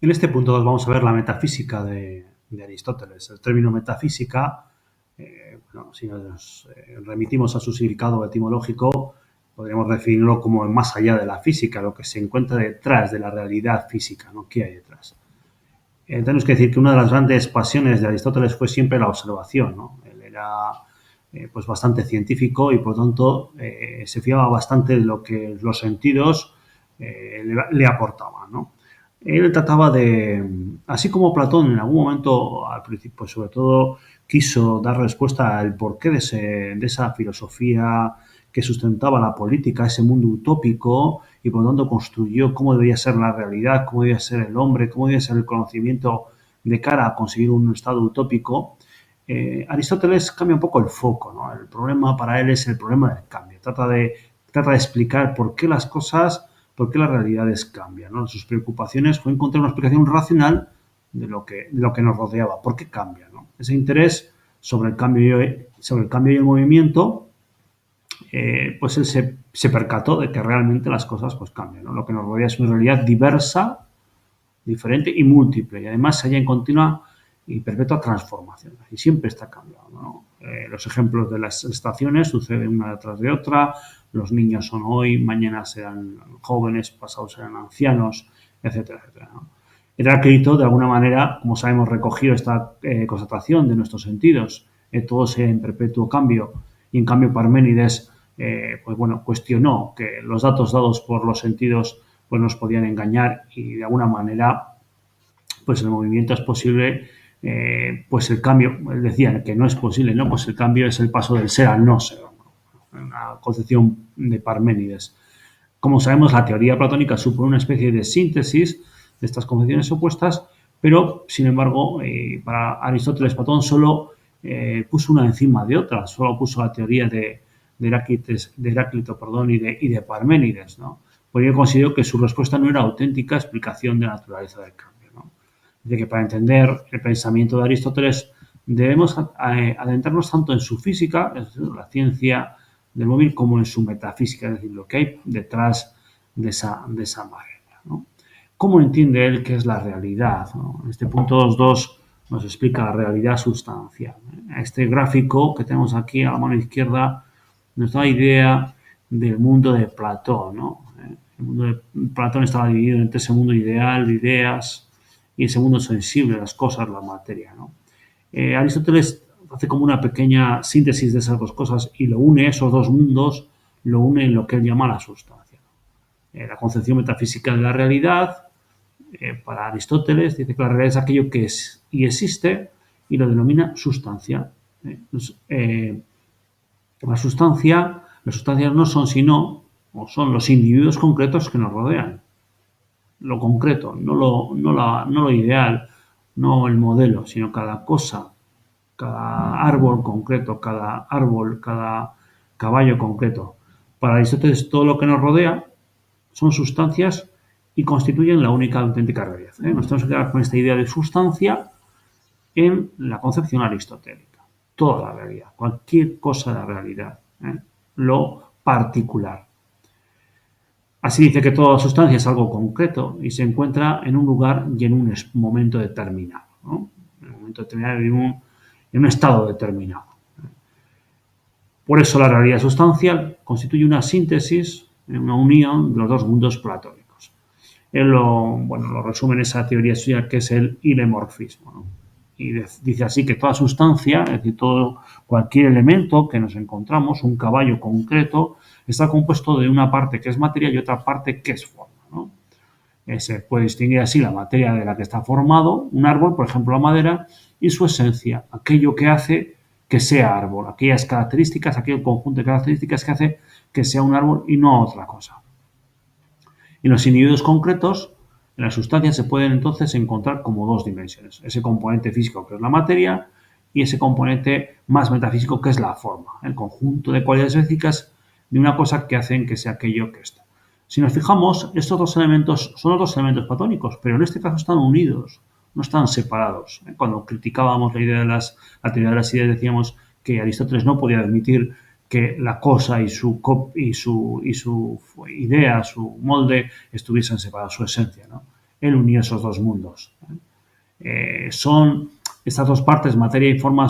En este punto vamos a ver la metafísica de Aristóteles. El término metafísica, bueno, si nos remitimos a su significado etimológico, podríamos definirlo como más allá de la física, lo que se encuentra detrás de la realidad física, ¿no? ¿Qué hay detrás? Tenemos que decir que una de las grandes pasiones de Aristóteles fue siempre la observación, ¿no? Él era pues bastante científico y por tanto se fiaba bastante de lo que los sentidos le aportaban, ¿no? Él trataba de, así como Platón en algún momento, al principio, pues sobre todo quiso dar respuesta al porqué de esa filosofía que sustentaba la política, ese mundo utópico, y por lo tanto construyó cómo debía ser la realidad, cómo debía ser el hombre, cómo debía ser el conocimiento de cara a conseguir un estado utópico. Aristóteles cambia un poco el foco, ¿no? El problema para él es el problema del cambio. Trata de explicar por qué las cosas, por qué las realidades cambian, ¿no? Sus preocupaciones fue encontrar una explicación racional de lo que nos rodeaba, por qué cambia, ¿no? Ese interés sobre el cambio y el movimiento, pues él se percató de que realmente las cosas pues cambian, ¿no? Lo que nos rodea es una realidad diversa, diferente y múltiple, y además se halla en continua y perpetua transformación, y siempre está cambiando, ¿no? Los ejemplos de las estaciones suceden una detrás de otra, los niños son hoy, mañana serán jóvenes, pasados serán ancianos, etcétera, etcétera, ¿no? Heráclito, de alguna manera, como sabemos, recogió esta constatación de nuestros sentidos, todo sea en perpetuo cambio, y en cambio Parménides, pues bueno, cuestionó que los datos dados por los sentidos pues nos podían engañar y de alguna manera pues el movimiento es posible, pues el cambio, decían que no es posible, ¿no? Pues el cambio es el paso del ser al no ser, ¿no? Una concepción de Parménides. Como sabemos, la teoría platónica supone una especie de síntesis de estas concepciones opuestas, pero, sin embargo, para Aristóteles, Platón solo puso una encima de otra, solo puso la teoría de Heráclito, perdón, y de Parménides, ¿no? Porque yo considero que su respuesta no era auténtica explicación de la naturaleza del cambio, ¿no? De que para entender el pensamiento de Aristóteles debemos adentrarnos tanto en su física, es decir, la ciencia del móvil, como en su metafísica, es decir, lo que hay detrás de esa materia, ¿no? ¿Cómo entiende él qué es la realidad, ¿no? En este punto 2 nos explica la realidad sustancial. Este gráfico que tenemos aquí a la mano izquierda nos da idea del mundo de Platón, ¿no? El mundo de Platón estaba dividido entre ese mundo ideal, de ideas, y ese mundo sensible, las cosas, la materia, ¿no? Aristóteles hace como una pequeña síntesis de esas dos cosas y lo une, esos dos mundos, lo une en lo que él llama la sustancia. La concepción metafísica de la realidad, para Aristóteles, dice que la realidad es aquello que es y existe y lo denomina sustancia. Las sustancias no son sino, o son los individuos concretos que nos rodean. Lo concreto, no lo ideal, no el modelo, sino cada cosa, cada árbol concreto, cada caballo concreto. Para Aristóteles, todo lo que nos rodea son sustancias y constituyen la única auténtica realidad. Nos tenemos que quedar con esta idea de sustancia en la concepción aristotélica. Toda la realidad, cualquier cosa de la realidad, lo particular. Así dice que toda sustancia es algo concreto y se encuentra en un lugar y en un momento determinado, ¿no? En un momento determinado y en un estado determinado. Por eso la realidad sustancial constituye una síntesis, una unión de los dos mundos platónicos. Él lo resume en esa teoría suya que es el ilemorfismo, ¿no? Y dice así que toda sustancia, es decir, cualquier elemento que nos encontramos, un caballo concreto, está compuesto de una parte que es materia y otra parte que es forma, ¿no? Se puede distinguir así la materia de la que está formado un árbol, por ejemplo la madera, y su esencia, aquello que hace que sea árbol, aquellas características, aquel conjunto de características que hace que sea un árbol y no otra cosa. En los individuos concretos, en la sustancia se pueden entonces encontrar como dos dimensiones. Ese componente físico que es la materia y ese componente más metafísico que es la forma. El conjunto de cualidades físicas de una cosa que hacen que sea aquello que está. Si nos fijamos, estos dos elementos son los dos elementos platónicos, pero en este caso están unidos, no están separados. Cuando criticábamos la teoría de las ideas decíamos que Aristóteles no podía admitir que la cosa y su idea, su molde, estuviesen separados, su esencia, ¿no? el unir esos dos mundos. Son estas dos partes, materia y forma,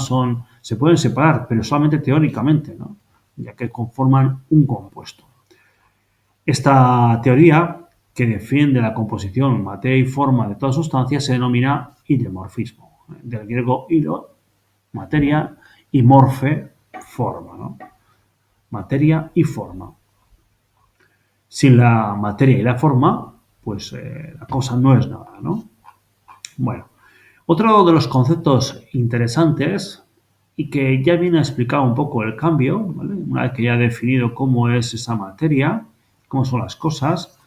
se pueden separar, pero solamente teóricamente, ¿no? Ya que conforman un compuesto. Esta teoría, que defiende la composición, materia y forma de toda sustancia, se denomina hidromorfismo, del griego hidro, materia, y morfe, forma, ¿no? Materia y forma. Sin la materia y la forma, pues la cosa no es nada, ¿no? Bueno, otro de los conceptos interesantes y que ya viene a explicar un poco el cambio, ¿vale? Una vez que ya he definido cómo es esa materia, cómo son las cosas,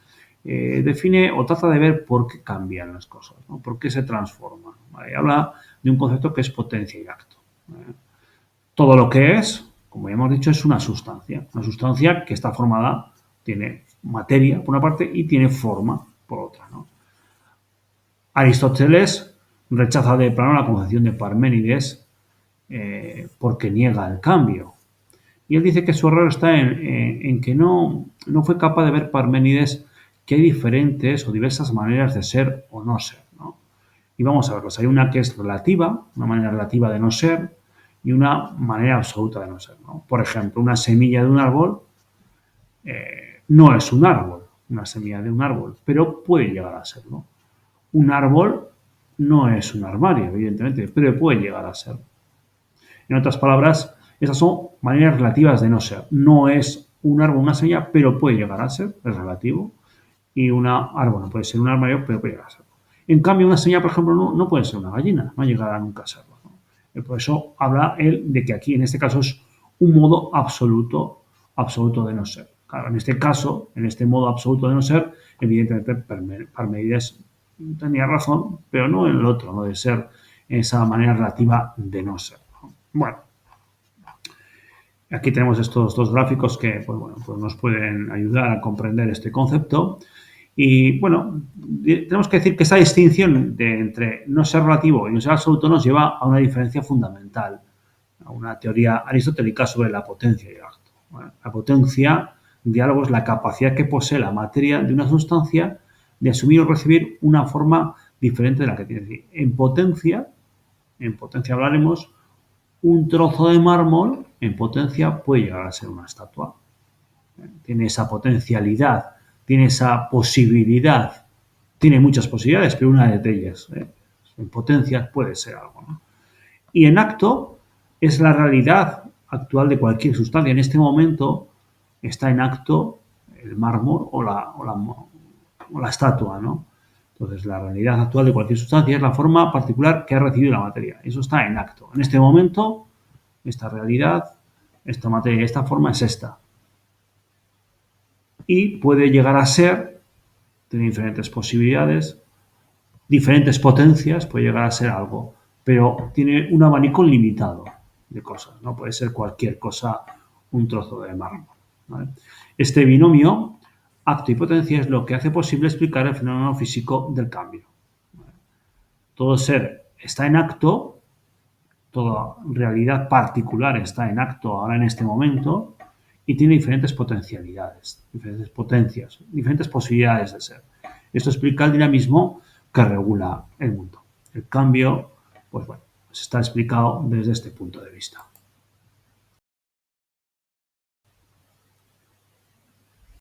define o trata de ver por qué cambian las cosas, ¿no? Por qué se transforman. ¿Vale? Habla de un concepto que es potencia y acto. ¿Vale? Todo lo que es, como ya hemos dicho, es una sustancia que está formada, tiene materia por una parte y tiene forma por otra, ¿no? Aristóteles rechaza de plano la concepción de Parménides porque niega el cambio. Y él dice que su error está en que no fue capaz de ver Parménides que hay diferentes o diversas maneras de ser o no ser, ¿no? Y vamos a verlos. Hay una que es relativa, una manera relativa de no ser, y una manera absoluta de no ser, ¿no? Por ejemplo, una semilla de un árbol no es un árbol, una semilla de un árbol, pero puede llegar a serlo. Un árbol no es un armario, evidentemente, pero puede llegar a ser. En otras palabras, esas son maneras relativas de no ser. No es un árbol, una semilla, pero puede llegar a ser, es relativo. Y una árbol no puede ser un armario, pero puede llegar a serlo. En cambio, una semilla, por ejemplo, no puede ser una gallina, no llegará nunca a serlo, ¿no? Por eso habla él de que aquí, en este caso, es un modo absoluto de no ser. Claro, en este caso, en este modo absoluto de no ser, evidentemente Parménides tenía razón, pero no en el otro, no de ser en esa manera relativa de no ser. Bueno, aquí tenemos estos dos gráficos que pues nos pueden ayudar a comprender este concepto. Y bueno, tenemos que decir que esa distinción entre no ser relativo y no ser absoluto nos lleva a una diferencia fundamental, a una teoría aristotélica sobre la potencia y el acto. Bueno, la potencia, diálogo, es la capacidad que posee la materia de una sustancia de asumir o recibir una forma diferente de la que tiene. En potencia hablaremos, un trozo de mármol en potencia puede llegar a ser una estatua. Tiene esa potencialidad, tiene esa posibilidad, tiene muchas posibilidades, pero una de ellas, en potencia puede ser algo, ¿no? Y en acto es la realidad actual de cualquier sustancia. En este momento está en acto el mármol o la estatua, ¿no? Entonces, la realidad actual de cualquier sustancia es la forma particular que ha recibido la materia. Eso está en acto. En este momento, esta realidad, esta materia, esta forma es esta. Y puede llegar a ser, tiene diferentes posibilidades, diferentes potencias, puede llegar a ser algo, pero tiene un abanico limitado de cosas. No puede ser cualquier cosa un trozo de mármol, ¿vale? Este binomio, acto y potencia, es lo que hace posible explicar el fenómeno físico del cambio. Todo ser está en acto, toda realidad particular está en acto ahora en este momento y tiene diferentes potencialidades, diferentes potencias, diferentes posibilidades de ser. Esto explica el dinamismo que regula el mundo. El cambio, pues bueno, está explicado desde este punto de vista.